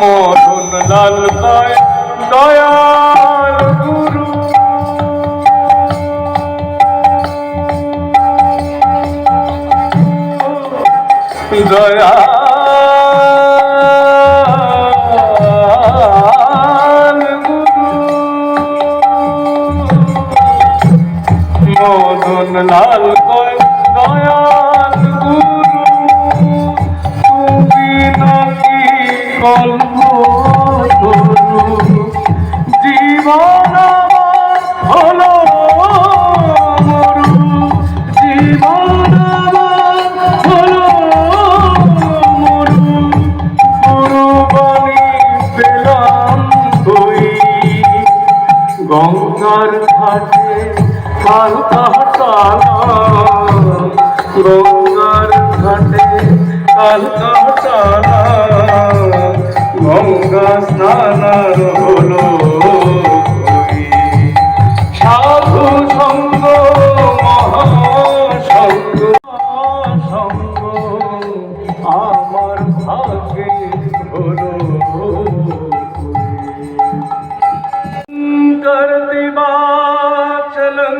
মদন লাল কয় দয়াল গুরু দয়াল গুরু মদন লাল কয় দয়াল গুরু তুমি নাকি কল্প তরু জীবন আমার হলো মরু জীবন আমার হলো মরু মরুবাণী পেলাম বই গঙ্গার ঘাটে কাল কাটালাম গঙ্গার ঘাটে কাল কাটালাম গঙ্গা স্নানার হলো সাধু সঙ্গ মহাসঙ্গ সঙ্গ আমার ভাগ্যে হলো करती बात चलन